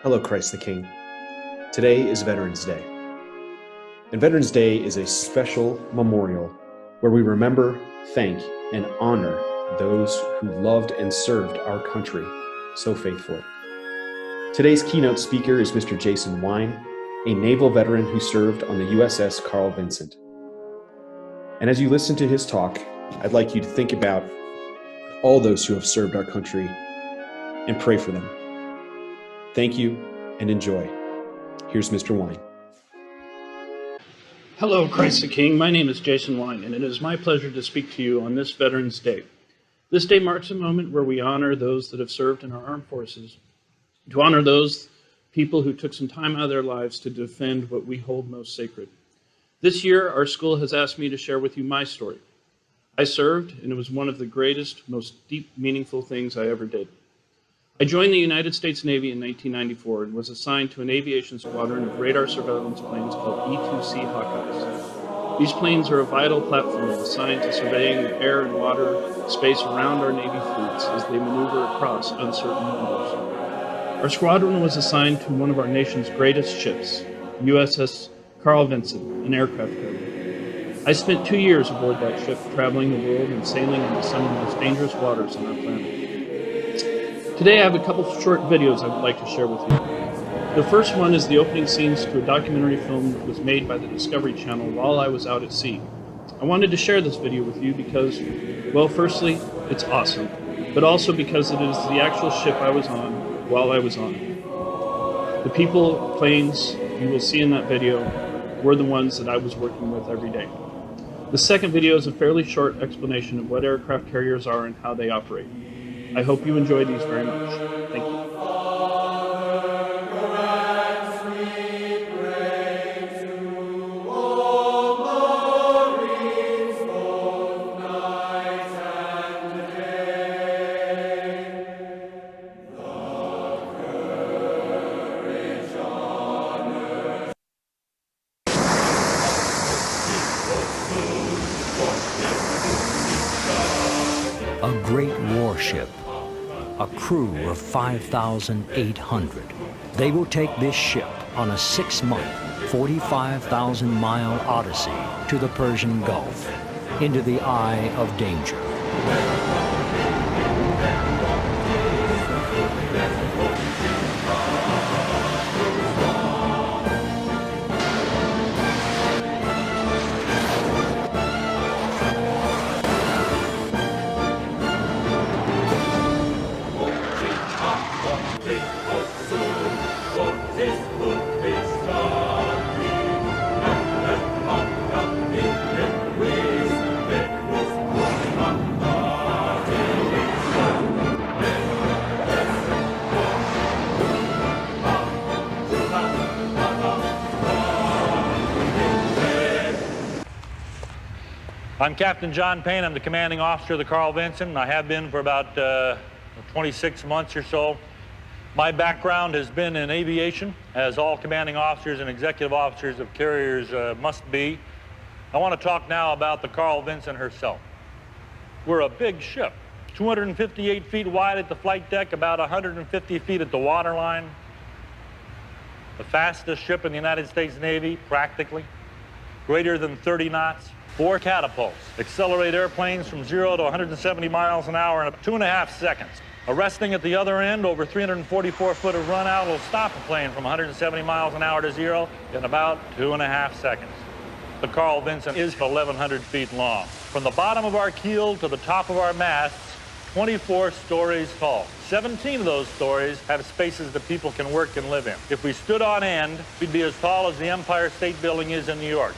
Hello, Christ the King. Today is Veterans Day. And Veterans Day is a special memorial where we remember, thank, and honor those who loved and served our country so faithfully. Today's keynote speaker is Mr. Jason Wine, a naval veteran who served on the USS Carl Vinson. And as you listen to his talk, I'd like you to think about all those who have served our country and pray for them. Thank you and enjoy. Here's Mr. Wine. Hello, Christ the King. My name is Jason Wine, and it is my pleasure to speak to you on this Veterans Day. This day marks a moment where we honor those that have served in our armed forces, to honor those people who took some time out of their lives to defend what we hold most sacred. This year, our school has asked me to share with you my story. I served, and it was one of the greatest, most deep, meaningful things I ever did. I joined the United States Navy in 1994 and was assigned to an aviation squadron of radar surveillance planes called E-2C Hawkeyes. These planes are a vital platform assigned to surveying the air and water space around our Navy fleets as they maneuver across uncertain waters. Our squadron was assigned to one of our nation's greatest ships, USS Carl Vinson, an aircraft carrier. I spent 2 years aboard that ship, traveling the world and sailing into some of the most dangerous waters on our planet. Today I have a couple of short videos I would like to share with you. The first one is the opening scenes to a documentary film that was made by the Discovery Channel while I was out at sea. I wanted to share this video with you because, well, firstly, it's awesome, but also because it is the actual ship I was on while I was on it. The people, planes you will see in that video were the ones that I was working with every day. The second video is a fairly short explanation of what aircraft carriers are and how they operate. I hope you enjoy these very much. Thank you. A great warship, a crew of 5,800. They will take this ship on a 6-month, 45,000-mile odyssey to the Persian Gulf, into the eye of danger. I'm Captain John Payne. I'm the commanding officer of the Carl Vinson. I have been for about 26 months or so. My background has been in aviation, as all commanding officers and executive officers of carriers must be. I want to talk now about the Carl Vinson herself. We're a big ship, 258 feet wide at the flight deck, about 150 feet at the waterline. The fastest ship in the United States Navy, practically. Greater than 30 knots. 4 catapults accelerate airplanes from 0 to 170 miles an hour in 2.5 seconds. Arresting at the other end, over 344 foot of run out will stop a plane from 170 miles an hour to 0 in about 2.5 seconds. The Carl Vinson is 1,100 feet long. From the bottom of our keel to the top of our masts, 24 stories tall. 17 of those stories have spaces that people can work and live in. If we stood on end, we'd be as tall as the Empire State Building is in New York.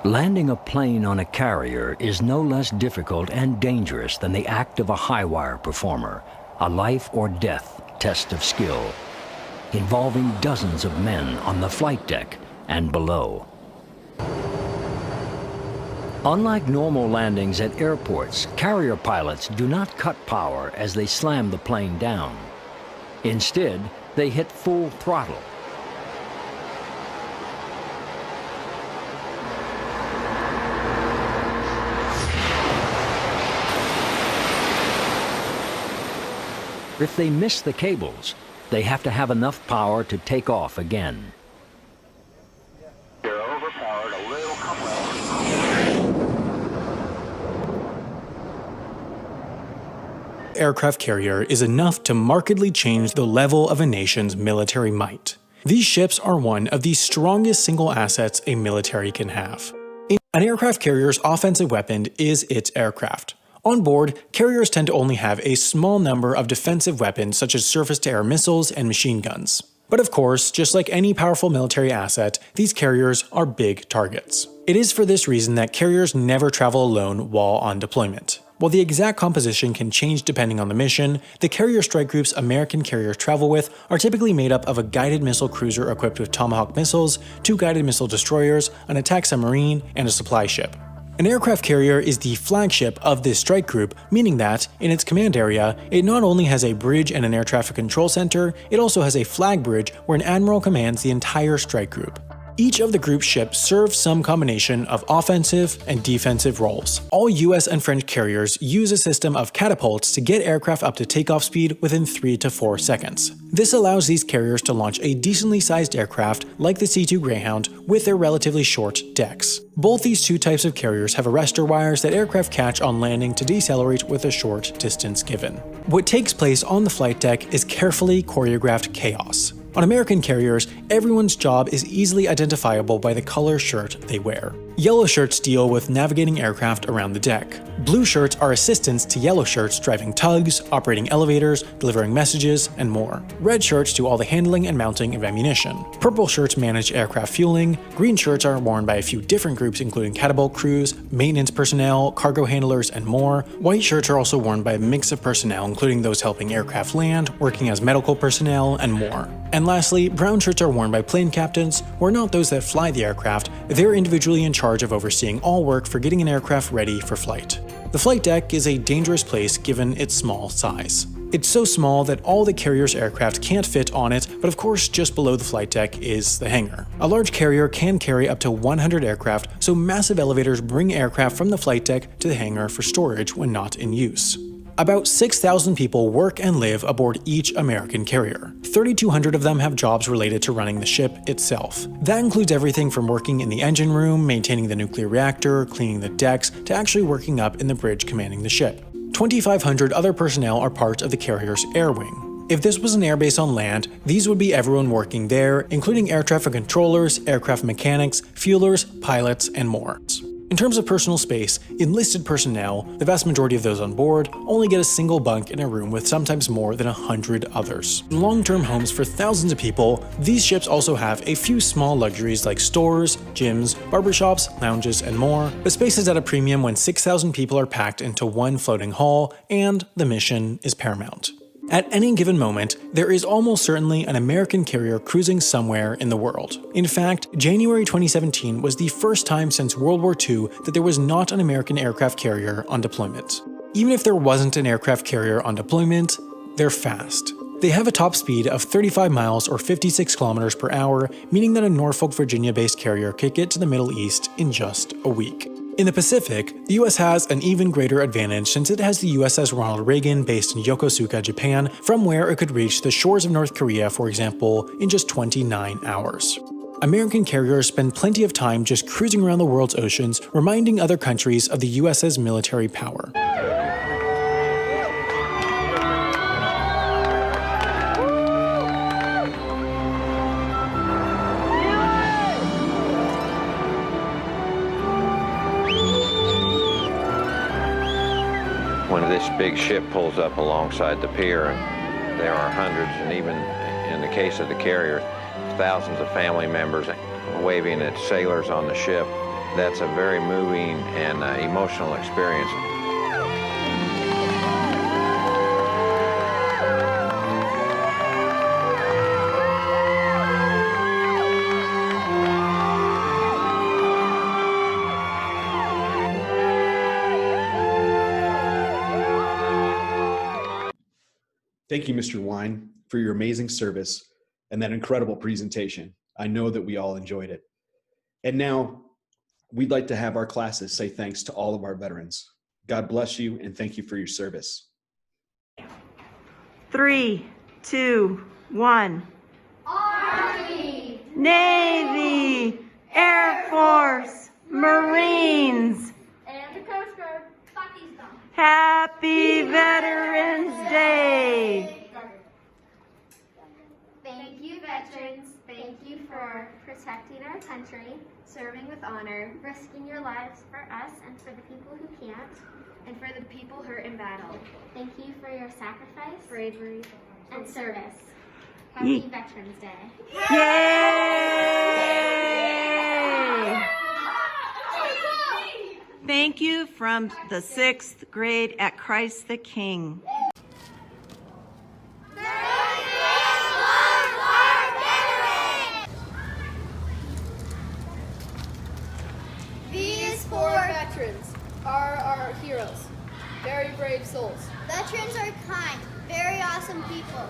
Landing a plane on a carrier is no less difficult and dangerous than the act of a high-wire performer, a life or death test of skill, involving dozens of men on the flight deck and below. Unlike normal landings at airports, carrier pilots do not cut power as they slam the plane down. Instead, they hit full throttle. If they miss the cables, they have to have enough power to take off again. You're overpowered, a little compressed. Aircraft carrier is enough to markedly change the level of a nation's military might. These ships are one of the strongest single assets a military can have. An aircraft carrier's offensive weapon is its aircraft. On board, carriers tend to only have a small number of defensive weapons such as surface-to-air missiles and machine guns. But of course, just like any powerful military asset, these carriers are big targets. It is for this reason that carriers never travel alone while on deployment. While the exact composition can change depending on the mission, the carrier strike groups American carriers travel with are typically made up of a guided missile cruiser equipped with Tomahawk missiles, 2 guided missile destroyers, an attack submarine, and a supply ship. An aircraft carrier is the flagship of this strike group, meaning that, in its command area, it not only has a bridge and an air traffic control center, it also has a flag bridge where an admiral commands the entire strike group. Each of the group's ships serves some combination of offensive and defensive roles. All US and French carriers use a system of catapults to get aircraft up to takeoff speed within 3 to 4 seconds. This allows these carriers to launch a decently sized aircraft like the C-2 Greyhound with their relatively short decks. Both these two types of carriers have arrestor wires that aircraft catch on landing to decelerate with a short distance given. What takes place on the flight deck is carefully choreographed chaos. On American carriers, everyone's job is easily identifiable by the color shirt they wear. Yellow shirts deal with navigating aircraft around the deck. Blue shirts are assistants to yellow shirts driving tugs, operating elevators, delivering messages, and more. Red shirts do all the handling and mounting of ammunition. Purple shirts manage aircraft fueling. Green shirts are worn by a few different groups including catapult crews, maintenance personnel, cargo handlers, and more. White shirts are also worn by a mix of personnel including those helping aircraft land, working as medical personnel, and more. And lastly, brown shirts are worn by plane captains, who are not those that fly the aircraft, they're individually in charge of overseeing all work for getting an aircraft ready for flight. The flight deck is a dangerous place given its small size. It's so small that all the carrier's aircraft can't fit on it, but of course just below the flight deck is the hangar. A large carrier can carry up to 100 aircraft, so massive elevators bring aircraft from the flight deck to the hangar for storage when not in use. About 6,000 people work and live aboard each American carrier. 3,200 of them have jobs related to running the ship itself. That includes everything from working in the engine room, maintaining the nuclear reactor, cleaning the decks, to actually working up in the bridge commanding the ship. 2,500 other personnel are part of the carrier's air wing. If this was an airbase on land, these would be everyone working there, including air traffic controllers, aircraft mechanics, fuelers, pilots, and more. In terms of personal space, enlisted personnel, the vast majority of those on board, only get a single bunk in a room with sometimes more than 100 others. Long-term homes for thousands of people, these ships also have a few small luxuries like stores, gyms, barbershops, lounges, and more, but space is at a premium when 6,000 people are packed into one floating hall, and the mission is paramount. At any given moment, there is almost certainly an American carrier cruising somewhere in the world. In fact, January 2017 was the first time since World War II that there was not an American aircraft carrier on deployment. Even if there wasn't an aircraft carrier on deployment, they're fast. They have a top speed of 35 miles or 56 kilometers per hour, meaning that a Norfolk, Virginia-based carrier could get to the Middle East in just a week. In the Pacific, the US has an even greater advantage since it has the USS Ronald Reagan based in Yokosuka, Japan, from where it could reach the shores of North Korea, for example, in just 29 hours. American carriers spend plenty of time just cruising around the world's oceans, reminding other countries of the US's military power. When this big ship pulls up alongside the pier, and there are hundreds, and even in the case of the carrier, thousands of family members waving at sailors on the ship, that's a very moving and emotional experience. Thank you, Mr. Wine, for your amazing service and that incredible presentation. I know that we all enjoyed it. And now, we'd like to have our classes say thanks to all of our veterans. God bless you and thank you for your service. 3, 2, 1. Army, Navy, Air Force, Marines. and the Coast Guard. Pakistan. Happy Veterans Day! Thank you, veterans. Thank you for protecting our country, serving with honor, risking your lives for us and for the people who can't, and for the people hurt in battle. Thank you for your sacrifice, bravery, and service. Happy Veterans Day. Yay! Thank you from the 6th grade at Christ the King. These four veterans are our heroes, very brave souls. Veterans are kind, very awesome people.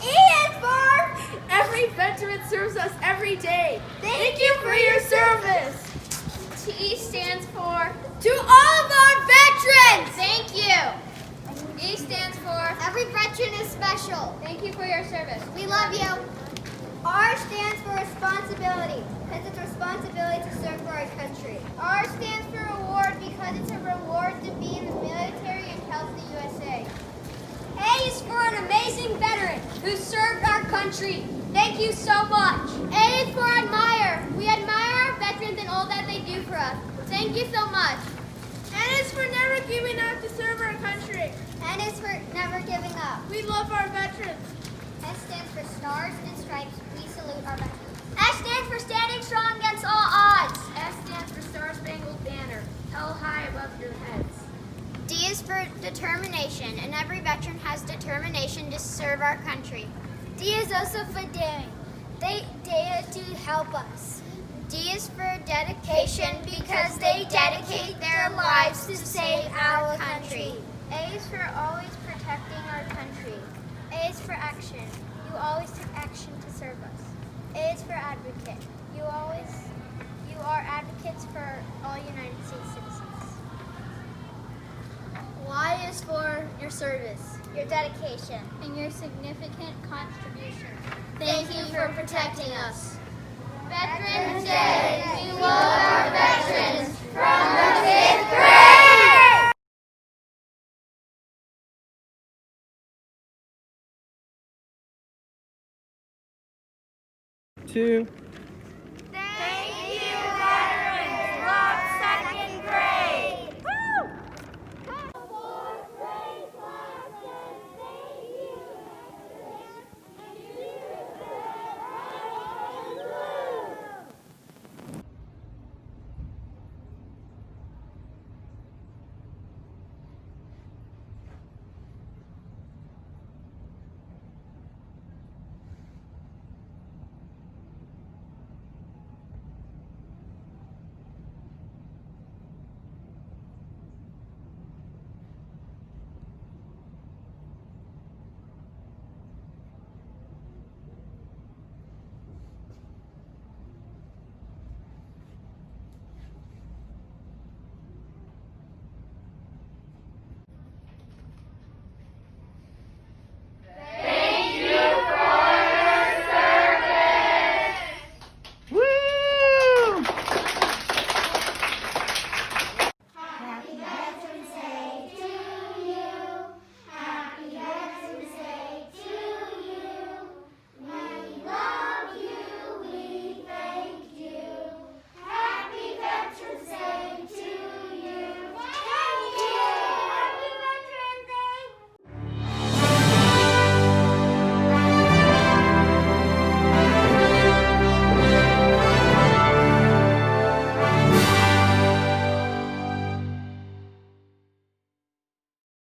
E is for every veteran serves us every day. Thank you for your service. T stands for To all of our veterans! thank you. E stands for every veteran is special. Thank you for your service. We love you. R stands for responsibility, because it's a responsibility to serve for our country. R stands for reward, because it's a reward to be in the military and help the USA. A is for an amazing veteran who served our country. Thank you so much. A is for admire. We admire our veterans and all that they do for us. Thank you so much. N is for never giving up to serve our country. N is for never giving up. We love our veterans. S stands for stars and stripes. We salute our veterans. S stands for standing strong against all odds. S stands for Star Spangled Banner, held high above your heads. D is for determination, and every veteran has determination to serve our country. D is also for daring. They dare to help us. D is for dedication, because they dedicate their lives to save our country. A is for always protecting our country. A is for action. You always take action to serve us. A is for advocate. You are advocates for all United States citizens. Y is for your service, your dedication, and your significant contribution. Thank you for protecting us. Veterans Day! We love our veterans from the 5th grade! 2.